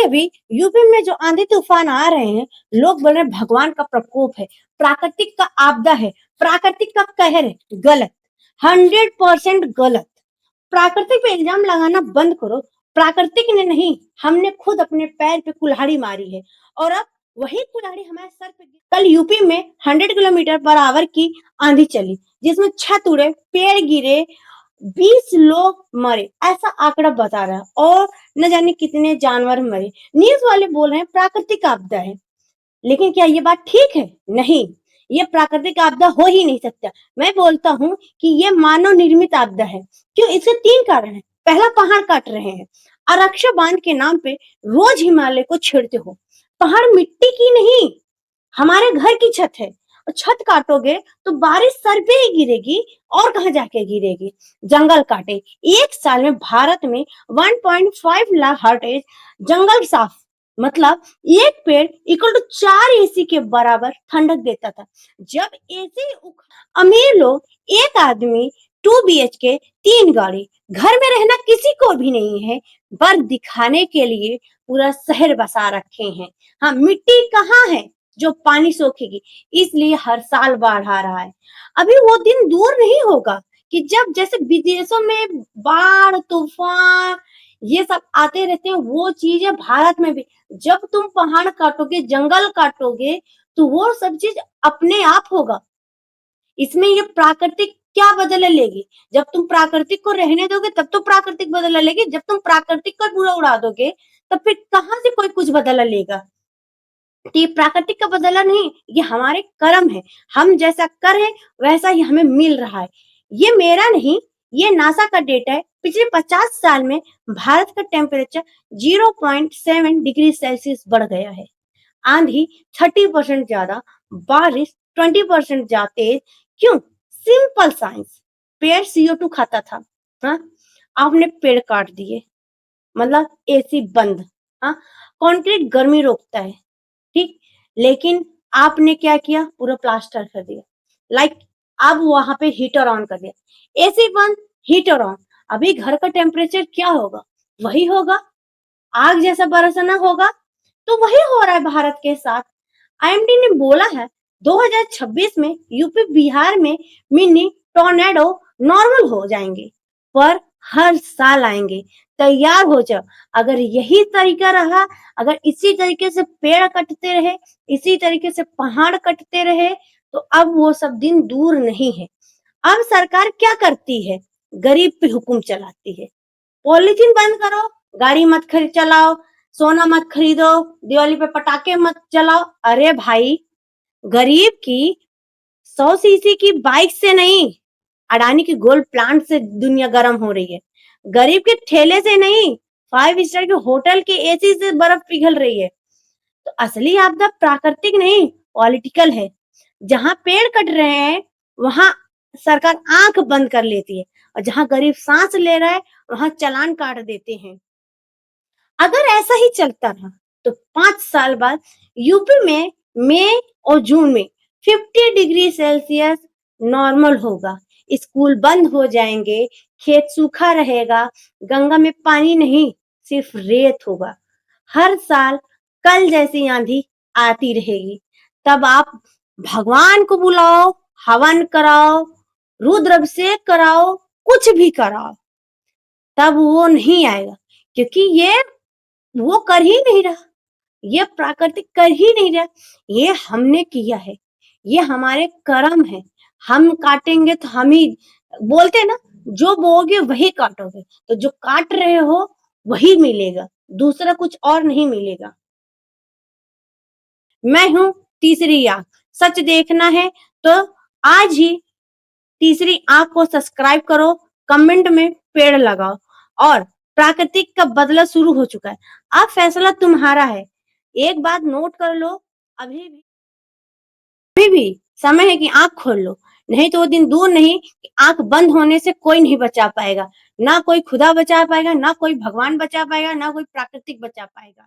अभी यूपी में जो आंधी तूफान आ रहे हैं, लोग बोल रहे हैं भगवान का प्रकोप है, प्राकृतिक का आपदा है, प्राकृतिक का कहर है। गलत, 100% गलत। प्राकृतिक पे इल्जाम लगाना बंद करो। प्राकृतिक ने नहीं, हमने खुद अपने पैर पे कुल्हाड़ी मारी है और अब वही कुल्हाड़ी हमारे सर पे कल यूपी में 100 किलोमीटर पर आवर की आंधी चली, जिसमें छत उड़े, पेड़ गिरे, 20 लोग मरे, ऐसा आंकड़ा बता रहा है और न जाने कितने जानवर मरे। न्यूज वाले बोल रहे हैं प्राकृतिक आपदा है, लेकिन क्या ये बात ठीक है? नहीं, ये प्राकृतिक आपदा हो ही नहीं सकता। मैं बोलता हूँ कि ये मानव निर्मित आपदा है। क्यों? इसके 3 कारण है। पहला, पहाड़ काट रहे हैं। आरक्षण बांध के नाम पे रोज हिमालय को छेड़ते हो। पहाड़ मिट्टी की नहीं, हमारे घर की छत है और छत काटोगे तो बारिश सर पे ही गिरेगी और कहाँ जाके गिरेगी। जंगल काटे, एक साल में भारत में 1.5 लाख हेक्टेयर जंगल साफ, मतलब एक पेड़ इक्वल टू 4 एसी के बराबर ठंडक देता था। जब एसी अमीर लोग, एक आदमी 2 BHK 3 गाड़ी, घर में रहना किसी को भी नहीं है, पर दिखाने के लिए पूरा शहर बसा रखे हैं। हाँ, मिट्टी कहाँ है जो पानी सोखेगी? इसलिए हर साल बाढ़ आ रहा है। अभी वो दिन दूर नहीं होगा कि जब जैसे विदेशों में बाढ़, तूफान ये सब आते रहते हैं, वो चीजें भारत में भी। जब तुम पहाड़ काटोगे, जंगल काटोगे, तो वो सब चीज अपने आप होगा। इसमें ये प्राकृतिक क्या बदला लेगी? जब तुम प्राकृतिक को रहने दोगे तब तो प्राकृतिक बदला लेगी। जब तुम प्राकृतिक का पूरा उड़ा दोगे तब फिर कहाँ से कोई कुछ बदला लेगा? तो ये प्राकृतिक का बदला नहीं, ये हमारे कर्म है। हम जैसा कर है वैसा ही हमें मिल रहा है। ये मेरा नहीं, ये नासा का डेटा है। पिछले 50 साल में भारत का टेम्परेचर 0.7 डिग्री सेल्सियस बढ़ गया है। आंधी 30% ज्यादा, बारिश 20% तेज। क्यों? Simple science. पेड़ CO2 खाता था, हाँ, आपने पेड़ काट दिए, मतलब एसी बंद। हाँ, कंक्रीट गर्मी रोकता है, ठीक, लेकिन आपने क्या किया? पूरा प्लास्टर कर दिया। लाइक अब वहां पे हीटर ऑन कर दिया, एसी बंद, हीटर ऑन। अभी घर का टेम्परेचर क्या होगा? वही होगा, आग जैसा बरसना होगा। तो वही हो रहा है भारत के साथ। IMD ने बोला है 2026 में यूपी बिहार में मिनी टॉर्नेडो नॉर्मल हो जाएंगे, पर हर साल आएंगे। तैयार हो जाओ। अगर यही तरीका रहा, अगर इसी तरीके से पेड़ कटते रहे, इसी तरीके से पहाड़ कटते रहे, तो अब वो सब दिन दूर नहीं है। अब सरकार क्या करती है? गरीब पे हुक्म चलाती है। पॉलीथीन बंद करो, गाड़ी मत खरीद चलाओ, सोना मत खरीदो, दिवाली पे पटाखे मत चलाओ। अरे भाई, गरीब की 100 सीसी की बाइक से नहीं, अडानी की गोल्ड प्लांट से दुनिया गर्म हो रही है। गरीब के ठेले से नहीं, 5 स्टार के होटल के एसी से बर्फ पिघल रही है। तो असली आपदा प्राकृतिक नहीं, पॉलिटिकल है। जहां पेड़ कट रहे हैं वहां सरकार आंख बंद कर लेती है, और जहां गरीब सांस ले रहा है वहां चालान काट देते हैं। अगर ऐसा ही चलता रहा तो 5 साल बाद यूपी में मई और जून में 50 डिग्री सेल्सियस नॉर्मल होगा। स्कूल बंद हो जाएंगे, खेत सूखा रहेगा, गंगा में पानी नहीं, सिर्फ रेत होगा। हर साल कल जैसी आंधी आती रहेगी। तब आप भगवान को बुलाओ, हवन कराओ, रुद्र अभिषेक कराओ, कुछ भी कराओ, तब वो नहीं आएगा, क्योंकि ये वो कर ही नहीं रहा। ये प्राकृतिक कर ही नहीं रहा। ये हमने किया है, ये हमारे कर्म है। हम काटेंगे तो हम ही, बोलते हैं ना, जो बोओगे वही काटोगे। तो जो काट रहे हो वही मिलेगा, दूसरा कुछ और नहीं मिलेगा। मैं हूं तीसरी आंख। सच देखना है तो आज ही तीसरी आंख को सब्सक्राइब करो, कमेंट में पेड़ लगाओ। और प्राकृतिक का बदला शुरू हो चुका है, अब फैसला तुम्हारा है। एक बात नोट कर लो, अभी भी समय है कि आंख खोल लो, नहीं तो वो दिन दूर नहीं कि आंख बंद होने से कोई नहीं बचा पाएगा। ना कोई खुदा बचा पाएगा, ना कोई भगवान बचा पाएगा, ना कोई प्राकृतिक बचा पाएगा।